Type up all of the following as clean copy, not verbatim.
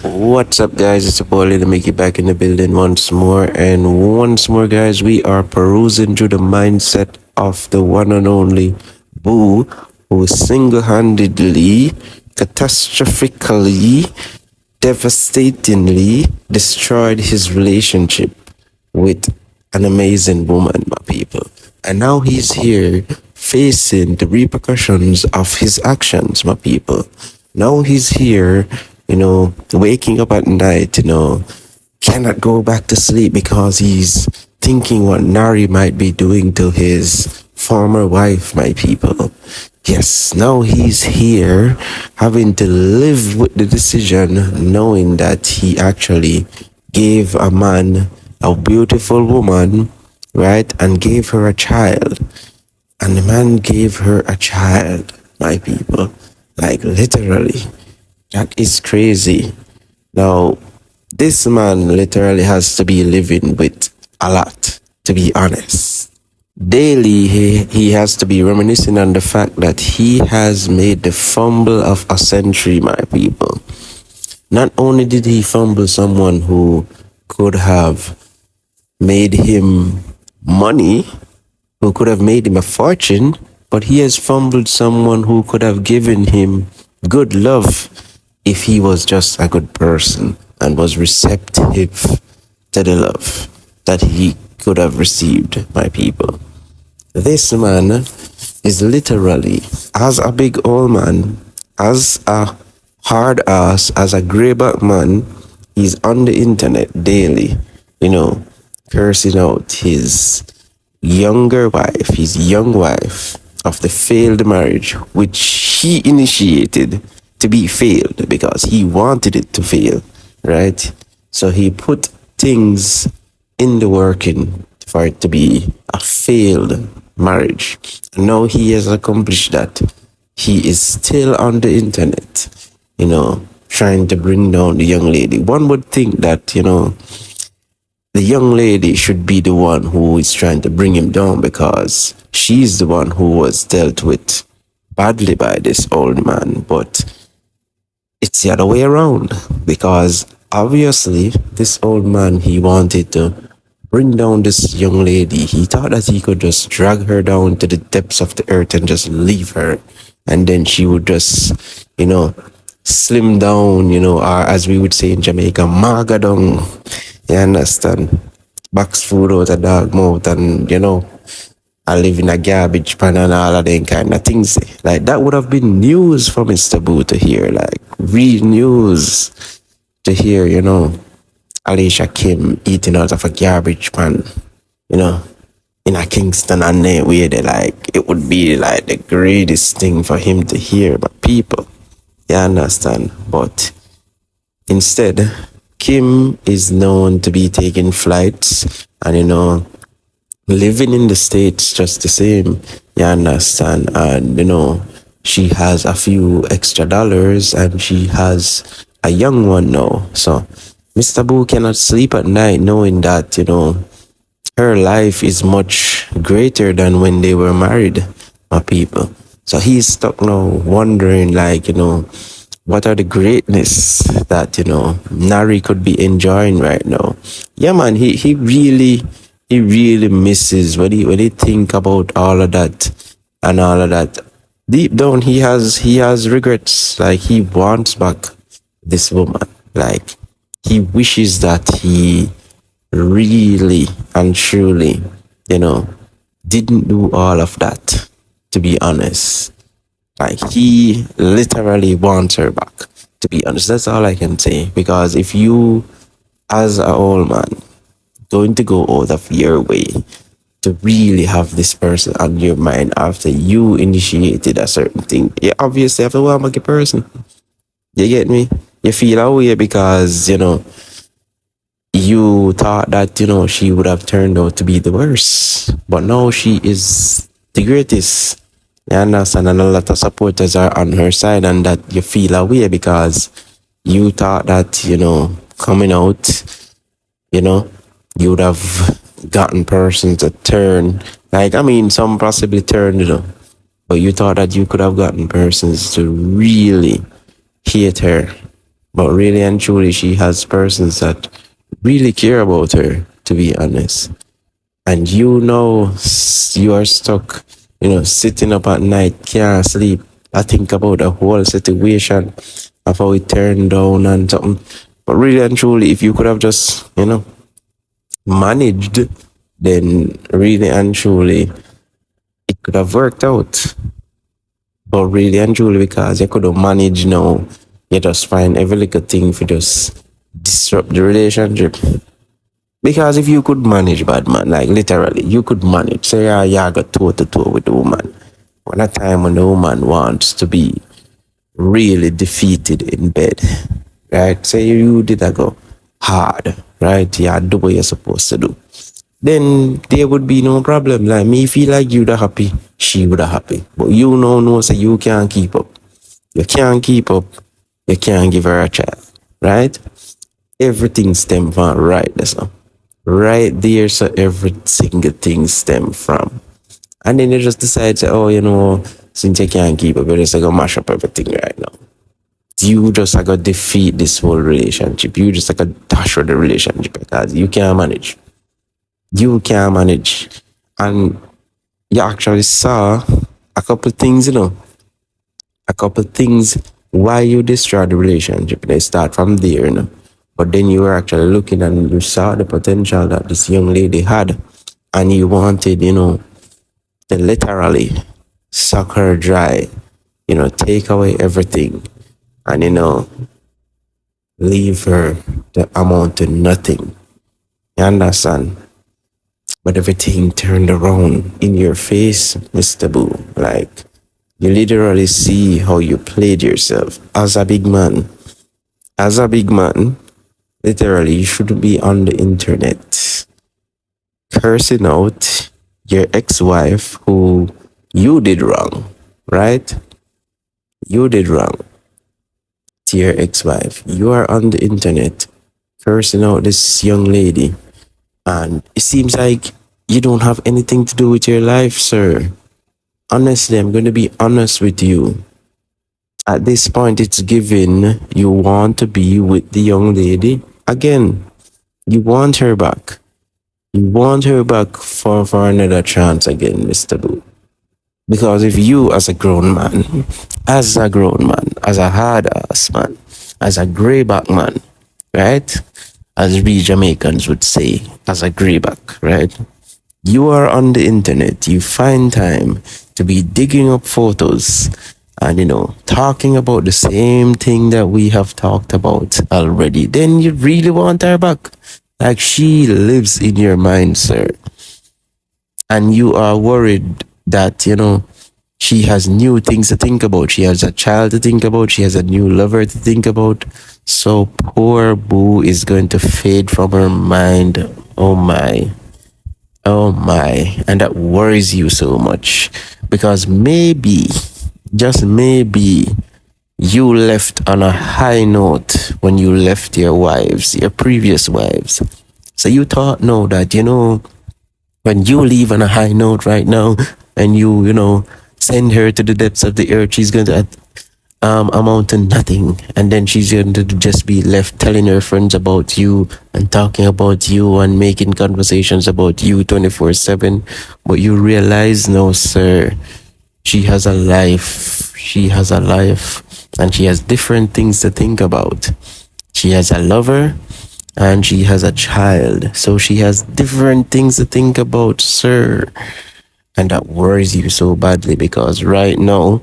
What's up, guys? It's your boy Little Mickey back in the building once more. And once more, guys, we are perusing through the mindset of the one and only Boo, who single handedly, catastrophically, devastatingly destroyed his relationship with an amazing woman, my people. And now he's here facing the repercussions of his actions, my people. Now he's here, waking up at night, cannot go back to sleep because he's thinking what Nari might be doing to his former wife, my people. Yes, now he's here having to live with the decision, knowing that he actually gave a man a beautiful woman, right, and gave her a child. And the man gave her a child, my people. Like, literally. That is crazy. Now, this man literally has to be living with a lot, to be honest. Daily, he has to be reminiscing on the fact that he has made the fumble of a century, my people. Not only did he fumble someone who could have made him money, who could have made him a fortune, but he has fumbled someone who could have given him good love if he was just a good person and was receptive to the love that he could have received, my people. This man is literally, as a big old man, as a hard ass, as a greyback man, he's on the internet daily, cursing out his younger wife, his young wife of the failed marriage, which he initiated to be failed because he wanted it to fail, right? So he put things in the working for it to be a failed marriage. And now he has accomplished that. He is still on the internet, trying to bring down the young lady. One would think that, the young lady should be the one who is trying to bring him down because she's the one who was dealt with badly by this old man. But it's the other way around because obviously this old man, he wanted to bring down this young lady. He thought that he could just drag her down to the depths of the earth and just leave her. And then she would just, slim down, or as we would say in Jamaica, maga down. You understand? Box food out a dog mouth and, I live in a garbage pan and all of them kind of things. Like, that would have been news for Mr. Boo to hear. Like, real news to hear, Alicia Kim eating out of a garbage pan, in a Kingston and where they like, it would be like the greatest thing for him to hear. But people, you understand? But instead, Kim is known to be taking flights and, living in the States just the same. You understand? And, she has a few extra dollars and she has a young one now. So Mr. Boo cannot sleep at night knowing that, her life is much greater than when they were married, my people. So he's stuck now wondering, like, what are the greatness that, Nari could be enjoying right now. Yeah, man, he really misses when he think about all of that and all of that. Deep down, he has regrets. Like, he wants back this woman. Like, he wishes that he really and truly, didn't do all of that, to be honest. Like, he literally wants her back, to be honest. That's all I can say. Because if you, as an old man, going to go out of your way to really have this person on your mind after you initiated a certain thing, you obviously have to want back a person. You get me? You feel that way because, you thought that, she would have turned out to be the worst. But now she is the greatest. You understand? And a lot of supporters are on her side, and that you feel away because you thought that, coming out, you would have gotten persons to turn. Like, I mean, some possibly turned, but you thought that you could have gotten persons to really hate her But really and truly, she has persons that really care about her, to be honest. And you know, you are stuck, sitting up at night, can't sleep. I think about the whole situation of how it turned down and something. But really and truly, if you could have just, managed, then really and truly, it could have worked out. But really and truly, because you couldn't manage now, you just find every little thing for just disrupt the relationship. Because if you could manage, bad man, like literally, you could manage. Say, yeah, you got toe to toe with the woman. When a time when the woman wants to be really defeated in bed, right? Say you did a go hard, right? You do what you're supposed to do. Then there would be no problem. Like me feel like you'd have happy, she would have happy. But you know, say you can't keep up. You can't keep up. You can't give her a child, right? Everything stem from right there, so right there, so every single thing stem from. And then you just decide, say, oh, since you can't keep up, you're just gonna mash up everything right now. You just like to defeat this whole relationship. You just like to dash with the relationship because you can't manage. You can't manage. And you actually saw a couple things, a couple things why you destroyed the relationship. They start from there, But then you were actually looking and you saw the potential that this young lady had. And you wanted, to literally suck her dry, take away everything and, leave her the amount to nothing. You understand? But everything turned around in your face, Mr. Boo. Like, you literally see how you played yourself as a big man. As a big man, literally, you shouldn't be on the internet cursing out your ex-wife who you did wrong, right? You did wrong to your ex-wife. You are on the internet cursing out this young lady, and it seems like you don't have anything to do with your life, sir. Honestly, I'm going to be honest with you. At this point, it's given you want to be with the young lady again. You want her back. You want her back for another chance again, Mr. Boo. Because if you, as a grown man, as a hard ass man, as a greyback man, right? As we Jamaicans would say, as a greyback, right? You are on the internet, you find time to be digging up photos and, talking about the same thing that we have talked about already. Then you really want her back. Like she lives in your mind, sir. And you are worried that, she has new things to think about. She has a child to think about. She has a new lover to think about. So poor Boo is going to fade from her mind. Oh my. Oh my. And that worries you so much. Because maybe, just maybe, you left on a high note when you left your wives, your previous wives. So you thought, no, that, when you leave on a high note right now and you send her to the depths of the earth, she's going to amount to nothing. And then she's going to just be left telling her friends about you and talking about you and making conversations about you 24/7. But you realize, no, sir, she has a life. She has a life and she has different things to think about. She has a lover and she has a child. So she has different things to think about, sir. And that worries you so badly because right now,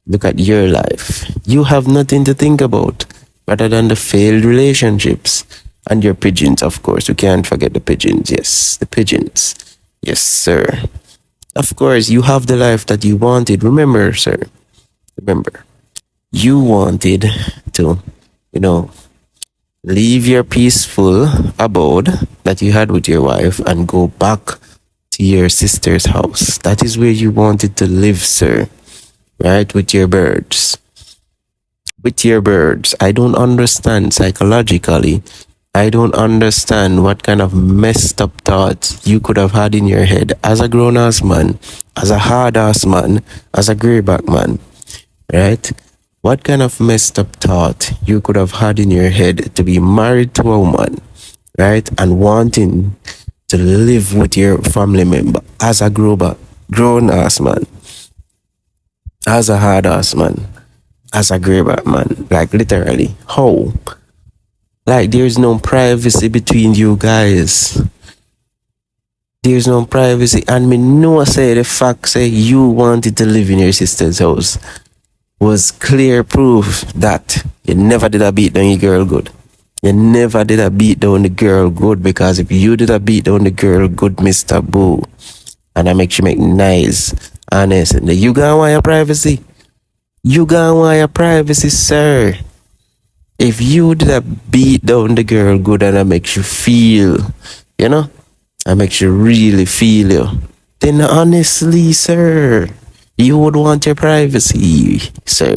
look at your life. You have nothing to think about rather than the failed relationships. And your pigeons, of course. We can't forget the pigeons. Yes, the pigeons. Yes, sir. Of course, you have the life that you wanted. Remember, sir. Remember, you wanted to, leave your peaceful abode that you had with your wife and go back to your sister's house. That is where you wanted to live, sir. Right? With your birds. With your birds. I don't understand psychologically. I don't understand what kind of messed up thoughts you could have had in your head as a grown ass man, as a hard ass man, as a greyback man. Right? What kind of messed up thought you could have had in your head to be married to a woman, right? And wanting to live with your family member as a grown ass man, as a hard ass man, as a grey back man. Like literally. How? Like there's no privacy between you guys. There's no privacy. And me know say the fact say you wanted to live in your sister's house was clear proof that you never did a beat down your girl good. You never did a beat down the girl good, because if you did a beat down the girl good, Mr. Boo, and I make you make nice, honest, and you gonna want your privacy. You gonna want your privacy, sir. If you did a beat down the girl good and I makes you feel, you know, I makes you really feel you, then honestly, sir, you would want your privacy, sir.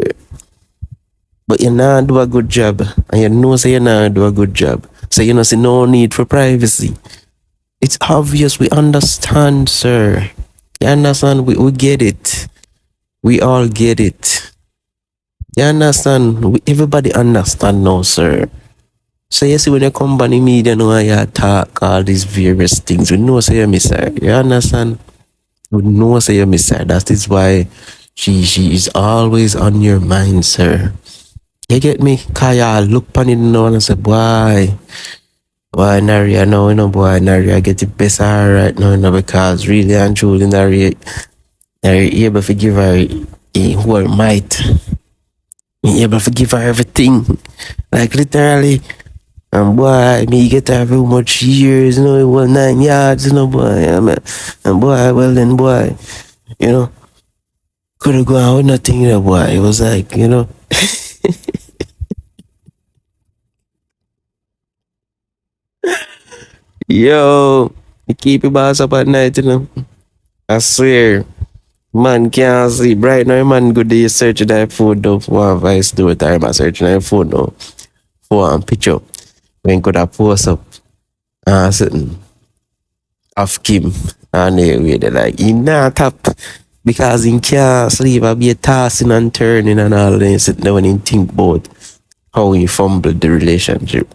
But you not do a good job. And you know say you not do a good job. So you know say no need for privacy. It's obvious, we understand, sir. You understand? We get it. We all get it. You understand? Everybody understand now, sir. So you see when you come by the media now and you talk all these various things, we know say you miss her. You understand? We know say you miss her. That is why she is always on your mind, sir. You get me? Kaya look pan it now and say, boy, Naria now, you know, boy, Naria get the best of her right now, you know, because really and truly Naria able to give her a whole might. Able to give her everything. Like literally. And boy, me get her very much years, you know, it was 9 yards, you know, boy. Yeah, man. And boy, well then, boy, you know, couldn't go out with nothing, you know, boy. It was like, you know. Yo, you keep your boss up at night, you know. I swear, man can't sleep. Right now, man, good day search that phone though for a vice do it. I'm searching that phone now for a picture. When could I post up something of Kim and they way they like, he not tap because he can't sleep. I be tossing and turning and all this. Sitting there when he think about how he fumbled the relationship.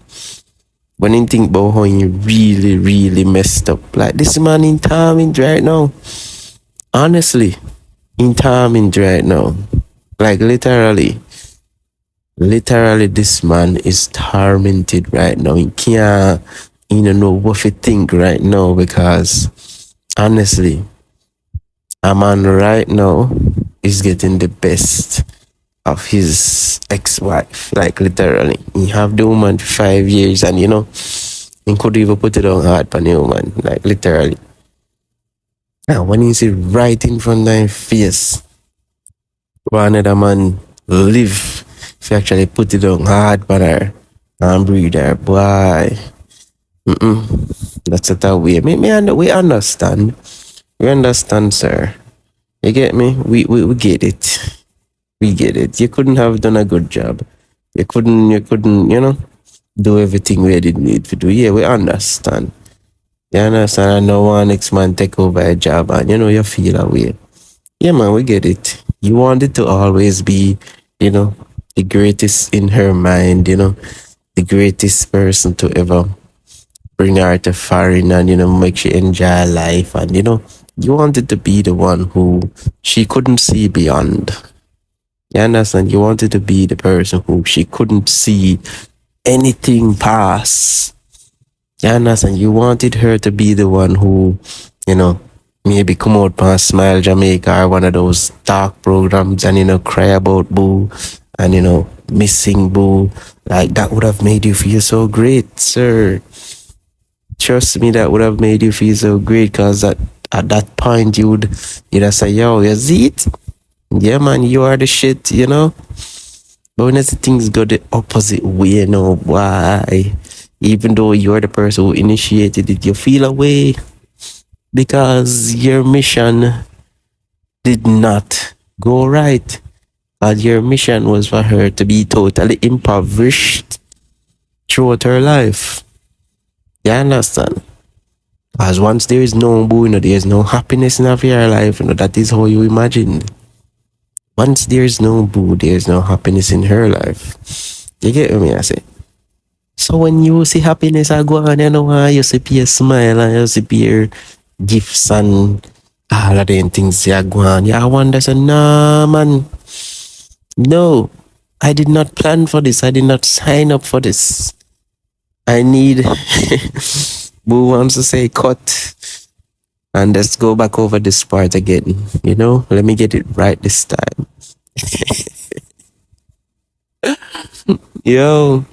When you think about how you really, really messed up. Like this man in Tormented right now. Honestly, in Tormented right now. Like literally, this man is tormented right now. He can't even know what to think right now, because honestly, a man right now is getting the best of his ex-wife. Like literally, he have the woman for 5 years, and you know, he could even put it on hard for the woman. Like literally. And when he see right in front of his face, one other man live, if you actually put it on hard for her and breathe her, boy. That's a way. We understand. We understand, sir. You get me? We get it. We get it. You couldn't have done a good job. You couldn't, you know, do everything we did need to do. Yeah, we understand. You understand? I know one next man take over a job and you know you feel away. Yeah, man, we get it. You wanted to always be, you know, the greatest in her mind, you know, the greatest person to ever bring her to foreign and, you know, make she enjoy life. And, you know, you wanted to be the one who she couldn't see beyond. You understand? You wanted to be the person who she couldn't see anything past. You understand? You wanted her to be the one who, you know, maybe come out on Smile Jamaica or one of those talk programs and, you know, cry about Boo and, you know, missing Boo. Like, that would have made you feel so great, sir. Trust me, that would have made you feel so great, because at that point you'd have say, yo, you see it? Yeah, man, you are the shit, you know? But when things go the opposite way, you know, why? Even though you're the person who initiated it, you feel away because your mission did not go right. And your mission was for her to be totally impoverished throughout her life. You understand? As once there is no Boo, you know, there is no happiness in your life, you know, that is how you imagined. Once there's no boo, there's no happiness in her life. You get what me I say? So when you see happiness I go on, you know, you see your smile and you see your gifts and all of them things you go on. Yeah, I wonder, say, nah, man, no, I did not plan for this. I did not sign up for this. I need Boo wants to say cut. And let's go back over this part again. You know, let me get it right this time. Yo.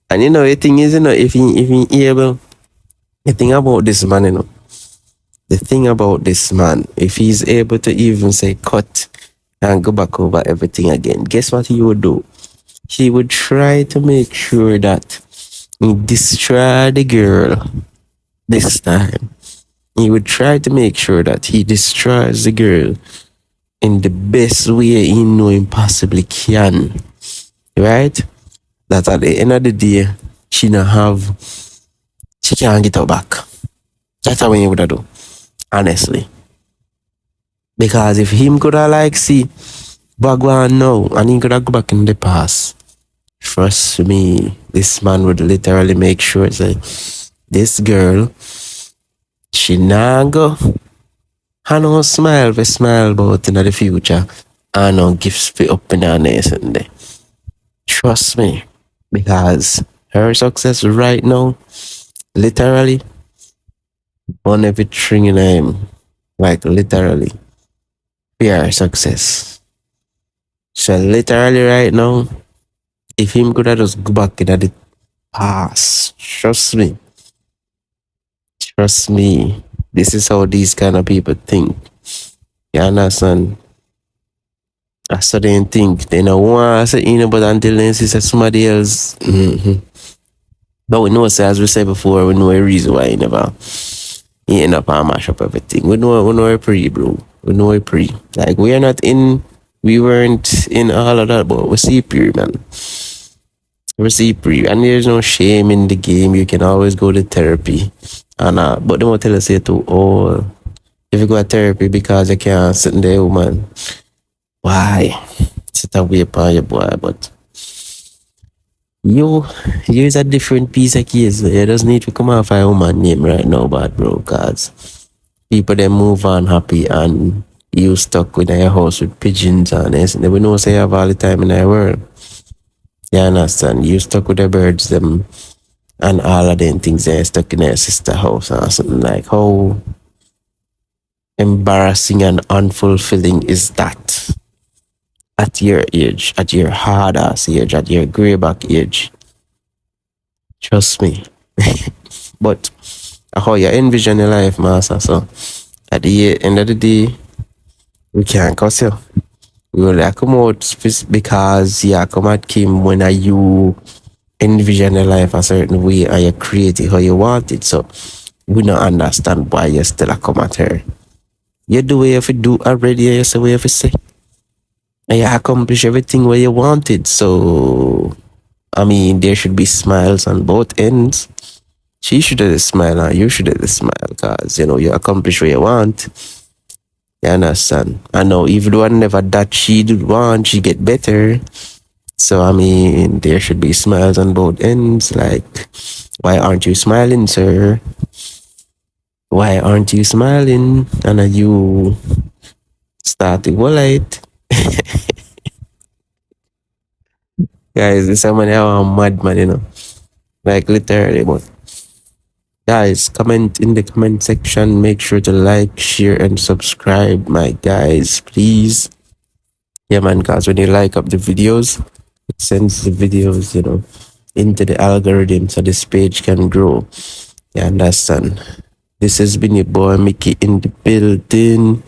And you know, the thing is, you know, if he able, the thing about this man, you know, the thing about this man, if he's able to even say cut and go back over everything again, guess what he would do? He would try to make sure that he destroy the girl this time. He would try to make sure that he destroys the girl in the best way he know him possibly can. Right? That at the end of the day, she can't get her back. That's how he would do. Honestly. Because if him could have like see Bagwan now and he could have go back in the past, trust me, this man would literally make sure that this girl, she nah go. I no smile for smile about in the future. I no gifts for up in her nest and there. Trust me. Because her success right now, literally, on everything in him. Like literally. Yeah, success. So literally right now, if him could have just go back in the past, trust me, this is how these kind of people think. You understand? I certain think they don't want to say, you know, but until then, see somebody else. But we know, say, as we said before, we know a reason why he end up and mash up everything. We know a pre, bro. We know a pre. Like we weren't in all of that, but we see pre, man. We see pre, and there's no shame in the game. You can always go to therapy, and but they won't tell us here too. Oh, if you go to therapy because you can't sit in there, woman. Why? Sit away upon your boy, but here's a different piece of case. You just need to come off a woman name right now, bad bro, cause people then move on happy and you stuck with your house with pigeons and this. And we know say you have all the time in the world. You understand? You stuck with the birds them and all of them things they stuck in your sister house or something like how embarrassing and unfulfilling is that? At your age, at your hard ass age, at your greyback age. Trust me. But how you envision your life, master. So at the end of the day, we can't cuss you. We will like come out because come at Kim when you envision your life a certain way and you create it how you want it. So we don't understand why you still come at her. You do what you have to do already, you say what you have to say. And you accomplish everything where you wanted. So, I mean, there should be smiles on both ends. She should have a smile and you should have a smile because, you know, you accomplish what you want. You understand? I know, even though I never that she did want, she get better. So, I mean, there should be smiles on both ends. Like, why aren't you smiling, sir? Why aren't you smiling? And are you starting light? Guys, this someone how I'm mad, man, you know. Like literally, but guys, comment in the comment section. Make sure to like, share, and subscribe, my guys, please. Yeah, man, guys, when you like up the videos, it sends the videos, you know, into the algorithm so this page can grow. You understand? This has been your boy Mickey in the building.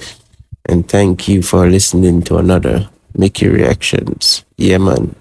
And thank you for listening to another Mickey Reactions. Yeah, man.